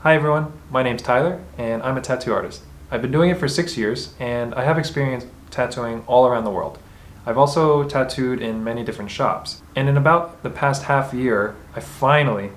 Hi everyone, my name's Tyler and I'm a tattoo artist. I've been doing it for 6 years and I have experience tattooing all around the world. I've also tattooed in many different shops. And in about the past half year, I finally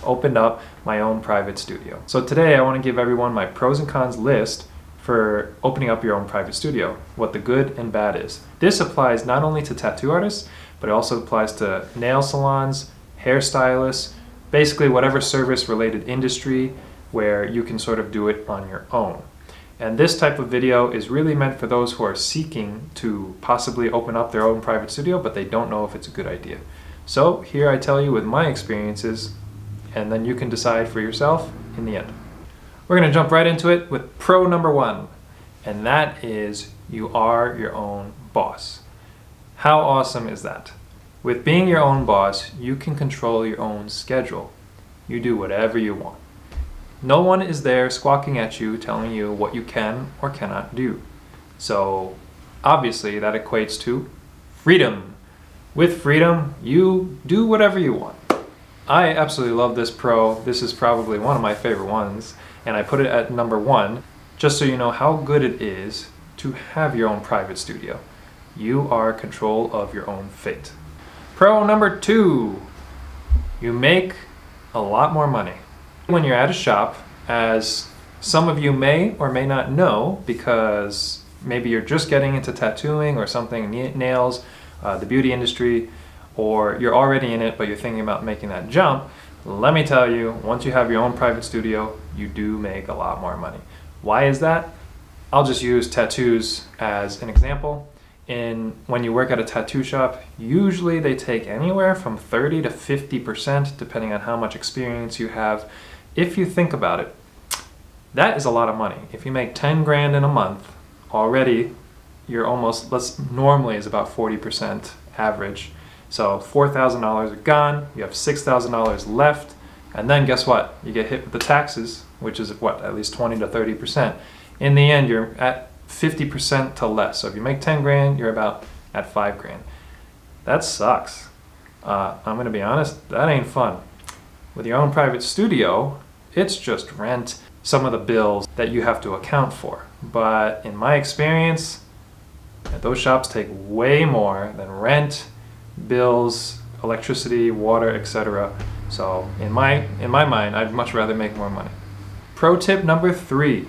opened up my own private studio. So today I want to give everyone my pros and cons list for opening up your own private studio, what the good and bad is. This applies not only to tattoo artists, but it also applies to nail salons, hairstylists, basically whatever service related industry where you can sort of do it on your own. And this type of video is really meant for those who are seeking to possibly open up their own private studio, but they don't know if it's a good idea. So here I tell you with my experiences, and then you can decide for yourself in the end. We're gonna jump right into it with pro number 1, and that is you are your own boss. How awesome is that? With being your own boss, you can control your own schedule. You do whatever you want. No one is there squawking at you telling you what you can or cannot do. So obviously that equates to freedom. With freedom, you do whatever you want. I absolutely love this pro. This is probably one of my favorite ones, and I put it at number 1 just so you know how good it is to have your own private studio. You are in control of your own fate. Pro number 2, you make a lot more money. When you're at a shop, as some of you may or may not know, because maybe you're just getting into tattooing or something, nails, the beauty industry, or you're already in it but you're thinking about making that jump, let me tell you, once you have your own private studio, you do make a lot more money. Why is that? I'll just use tattoos as an example. When you work at a tattoo shop, usually they take anywhere from 30 to 50% depending on how much experience you have. If you think about it, that is a lot of money. If you make 10 grand in a month, already you're almost, normally is about 40% average. So $4,000 are gone, you have $6,000 left, and then guess what? You get hit with the taxes, which is what, at least 20 to 30%. In the end, you're at 50% to less. So if you make 10 grand, you're about at 5 grand. That sucks. I'm gonna be honest, that ain't fun. With your own private studio, it's just rent, some of the bills that you have to account for. But in my experience, those shops take way more than rent, bills, electricity, water, etc. So in my mind, I'd much rather make more money. Pro tip number 3.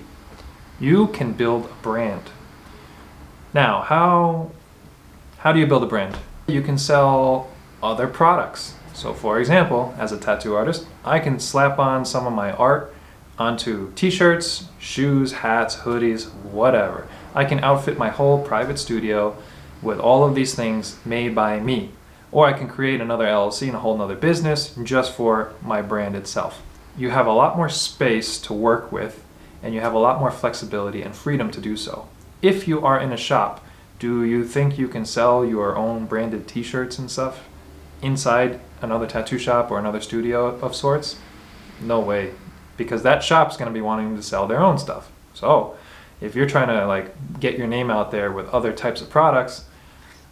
You can build a brand. Now, how do you build a brand? You can sell other products. So for example, as a tattoo artist, I can slap on some of my art onto t-shirts, shoes, hats, hoodies, whatever. I can outfit my whole private studio with all of these things made by me. Or I can create another LLC and a whole nother business just for my brand itself. You have a lot more space to work with, and you have a lot more flexibility and freedom to do so. If you are in a shop, do you think you can sell your own branded t-shirts and stuff inside another tattoo shop or another studio of sorts? No way, because that shop's gonna be wanting to sell their own stuff. So if you're trying to get your name out there with other types of products,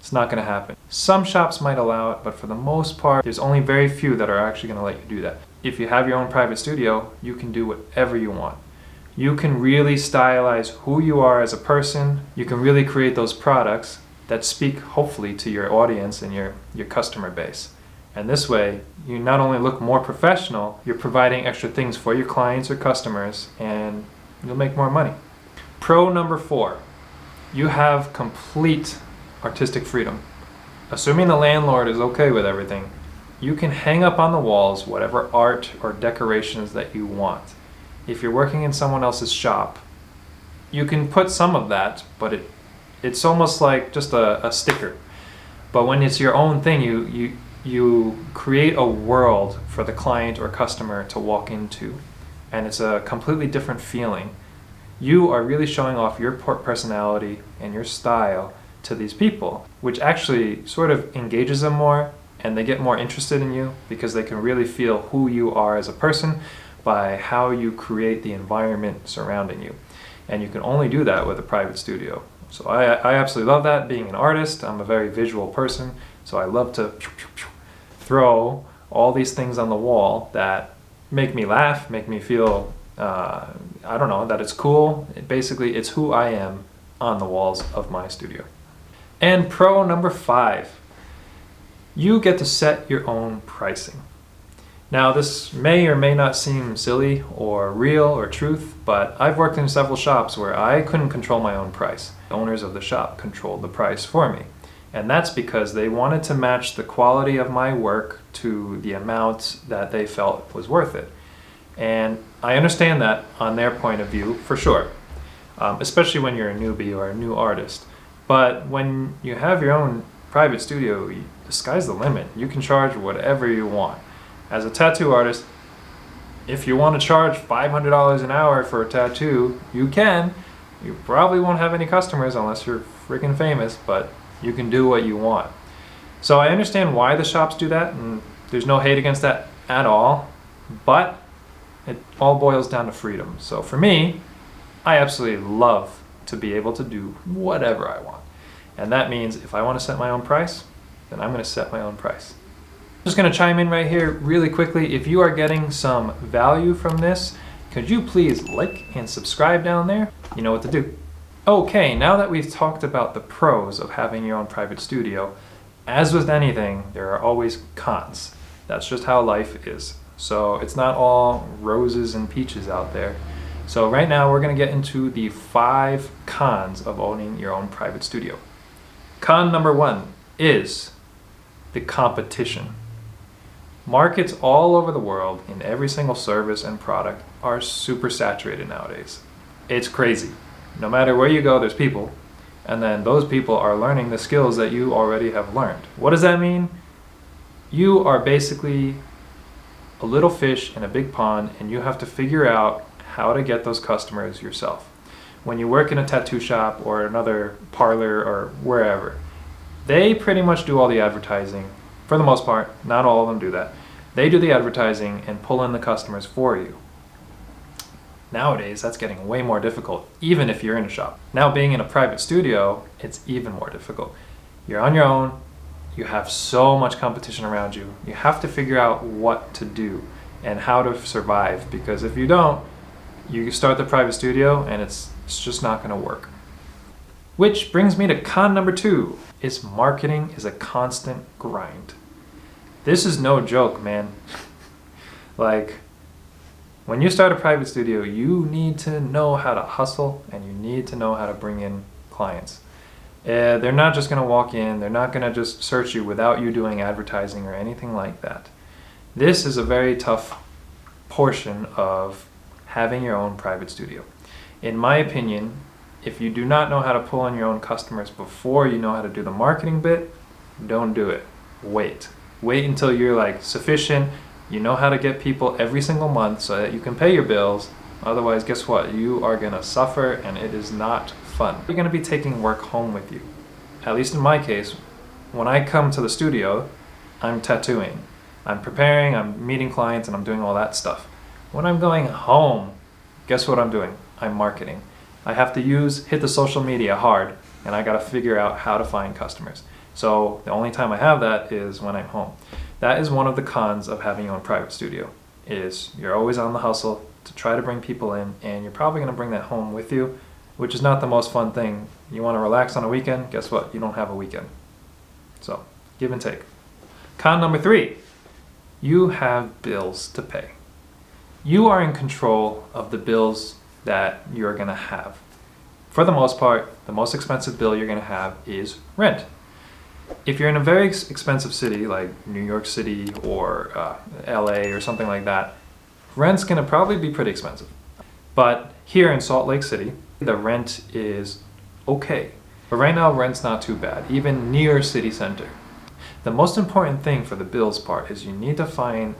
it's not gonna happen. Some shops might allow it, but for the most part, there's only very few that are actually gonna let you do that. If you have your own private studio, you can do whatever you want. You can really stylize who you are as a person. You can really create those products that speak hopefully to your audience and your customer base. And this way, you not only look more professional, you're providing extra things for your clients or customers, and you'll make more money. Pro number 4, you have complete artistic freedom. Assuming the landlord is okay with everything, you can hang up on the walls whatever art or decorations that you want. If you're working in someone else's shop, you can put some of that, but it's almost like just a sticker. But when it's your own thing, you create a world for the client or customer to walk into, and it's a completely different feeling. You are really showing off your personality and your style to these people, which actually sort of engages them more, and they get more interested in you because they can really feel who you are as a person by how you create the environment surrounding you. And you can only do that with a private studio. So I absolutely love that. Being an artist, I'm a very visual person, so I love to throw all these things on the wall that make me laugh, make me feel, I don't know, that it's cool. Basically, it's who I am on the walls of my studio. And pro number 5, you get to set your own pricing. Now, this may or may not seem silly or real or truth, but I've worked in several shops where I couldn't control my own price. The owners of the shop controlled the price for me. And that's because they wanted to match the quality of my work to the amount that they felt was worth it. And I understand that on their point of view, for sure, especially when you're a newbie or a new artist. But when you have your own private studio, the sky's the limit. You can charge whatever you want. As a tattoo artist, if you want to charge $500 an hour for a tattoo, you can. You probably won't have any customers unless you're freaking famous, but you can do what you want. So I understand why the shops do that, and there's no hate against that at all, but it all boils down to freedom. So for me, I absolutely love to be able to do whatever I want. And that means if I want to set my own price, then I'm going to set my own price. I'm just going to chime in right here really quickly. If you are getting some value from this, could you please like and subscribe down there? You know what to do. Okay, now that we've talked about the pros of having your own private studio, as with anything, there are always cons. That's just how life is. So it's not all roses and peaches out there. So right now we're going to get into the 5 cons of owning your own private studio. Con number 1 is the competition. Markets all over the world in every single service and product are super saturated nowadays. It's crazy. No matter where you go, there's people, and then those people are learning the skills that you already have learned. What does that mean? You are basically a little fish in a big pond, and you have to figure out how to get those customers yourself. When you work in a tattoo shop or another parlor or wherever, they pretty much do all the advertising. For the most part, not all of them do that. They do the advertising and pull in the customers for you. Nowadays, that's getting way more difficult, even if you're in a shop. Now, being in a private studio, it's even more difficult. You're on your own. You have so much competition around you. You have to figure out what to do and how to survive, because if you don't, you start the private studio and it's just not going to work. Which brings me to con number 2, is marketing is a constant grind. This is no joke, man. Like, when you start a private studio, you need to know how to hustle and you need to know how to bring in clients. They're not just going to walk in, they're not going to just search you without you doing advertising or anything like that. This is a very tough portion of having your own private studio. In my opinion, if you do not know how to pull in your own customers before you know how to do the marketing bit, don't do it. Wait until you're like sufficient, you know how to get people every single month so that you can pay your bills. Otherwise, guess what? You are gonna suffer and it is not fun. You're gonna be taking work home with you. At least in my case, when I come to the studio, I'm tattooing. I'm preparing, I'm meeting clients, and I'm doing all that stuff. When I'm going home, guess what I'm doing? I'm marketing. I have to hit the social media hard, and I gotta figure out how to find customers. So the only time I have that is when I'm home. That is one of the cons of having your own private studio, is you're always on the hustle to try to bring people in, and you're probably gonna bring that home with you, which is not the most fun thing. You wanna relax on a weekend, guess what? You don't have a weekend. So, give and take. Con number 3, you have bills to pay. You are in control of the bills that you're gonna have. For the most part, the most expensive bill you're gonna have is rent. If you're in a very expensive city like New York City or LA or something like that, rent's gonna probably be pretty expensive. But here in Salt Lake City, the rent is okay. But right now, rent's not too bad, even near city center. The most important thing for the bills part is you need to find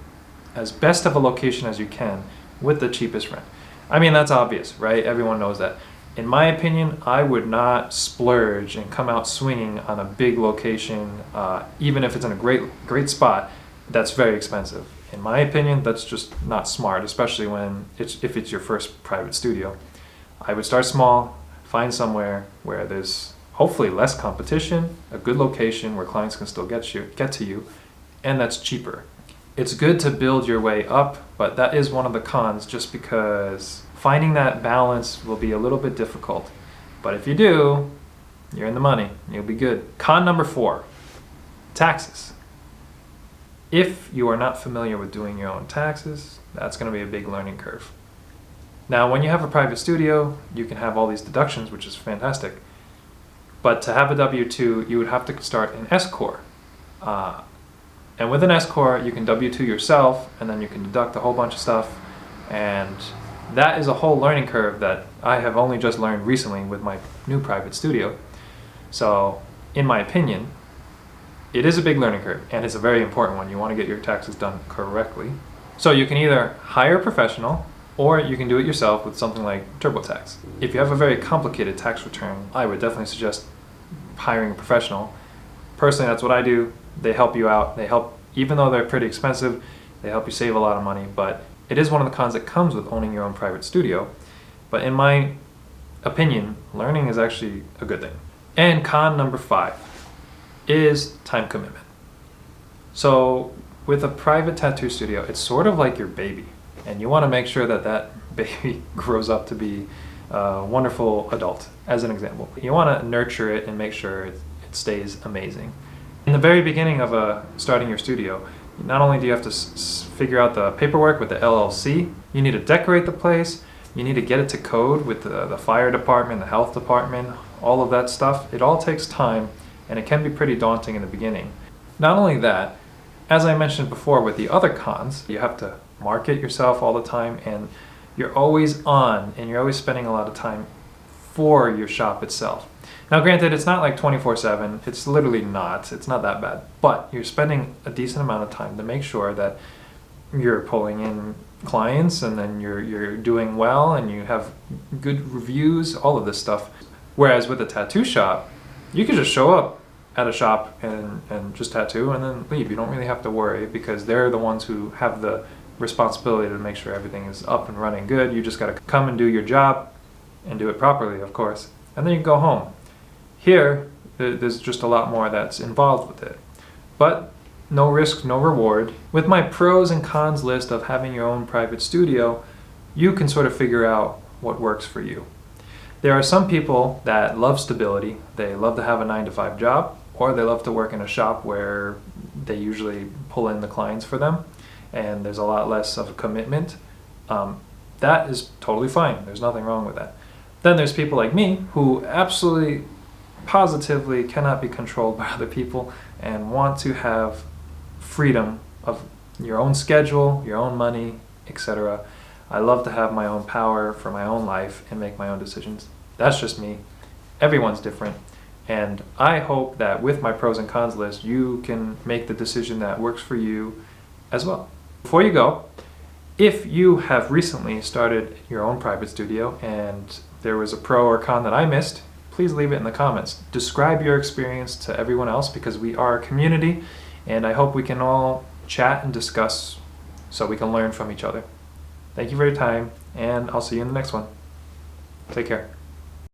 as best of a location as you can with the cheapest rent. I mean, that's obvious, right? Everyone knows that. In my opinion, I would not splurge and come out swinging on a big location, even if it's in a great spot that's very expensive. In my opinion, that's just not smart, especially if it's your first private studio. I would start small, find somewhere where there's hopefully less competition, a good location where clients can still get to you, and that's cheaper. It's good to build your way up, but that is one of the cons, just because finding that balance will be a little bit difficult. But if you do, you're in the money. You'll be good. Con number 4, taxes. If you are not familiar with doing your own taxes, that's going to be a big learning curve. Now, when you have a private studio, you can have all these deductions, which is fantastic. But to have a W-2, you would have to start an S-Corp. And with an S-Corp, you can W-2 yourself, and then you can deduct a whole bunch of stuff. And that is a whole learning curve that I have only just learned recently with my new private studio. So, in my opinion, it is a big learning curve, and it's a very important one. You want to get your taxes done correctly. So you can either hire a professional, or you can do it yourself with something like TurboTax. If you have a very complicated tax return, I would definitely suggest hiring a professional. Personally, that's what I do. They help you out. They help, even though they're pretty expensive, they help you save a lot of money. But it is one of the cons that comes with owning your own private studio. But in my opinion, learning is actually a good thing. And con number 5 is time commitment. So with a private tattoo studio, it's sort of like your baby. And you want to make sure that that baby grows up to be a wonderful adult, as an example. You want to nurture it and make sure it stays amazing. In the very beginning of starting your studio, not only do you have to figure out the paperwork with the LLC, you need to decorate the place, you need to get it to code with the fire department, the health department, all of that stuff. It all takes time, and it can be pretty daunting in the beginning. Not only that, as I mentioned before with the other cons, you have to market yourself all the time, and you're always on, and you're always spending a lot of time for your shop itself. Now granted, it's not like 24/7, it's literally not, it's not that bad, but you're spending a decent amount of time to make sure that you're pulling in clients, and then you're doing well, and you have good reviews, all of this stuff. Whereas with a tattoo shop, you can just show up at a shop and just tattoo and then leave. You don't really have to worry, because they're the ones who have the responsibility to make sure everything is up and running good. You just got to come and do your job and do it properly, of course, and then you can go home. Here, there's just a lot more that's involved with it. But no risk, no reward. With my pros and cons list of having your own private studio, you can sort of figure out what works for you. There are some people that love stability. They love to have a 9-to-5 job, or they love to work in a shop where they usually pull in the clients for them, and there's a lot less of a commitment. That is totally fine. There's nothing wrong with that. Then there's people like me who absolutely, positively cannot be controlled by other people and want to have freedom of your own schedule, your own money, etc. I love to have my own power for my own life and make my own decisions. That's just me. Everyone's different. And I hope that with my pros and cons list, you can make the decision that works for you as well. Before you go, if you have recently started your own private studio and there was a pro or con that I missed, please leave it in the comments. Describe your experience to everyone else, because we are a community, and I hope we can all chat and discuss so we can learn from each other. Thank you for your time, and I'll see you in the next one. Take care.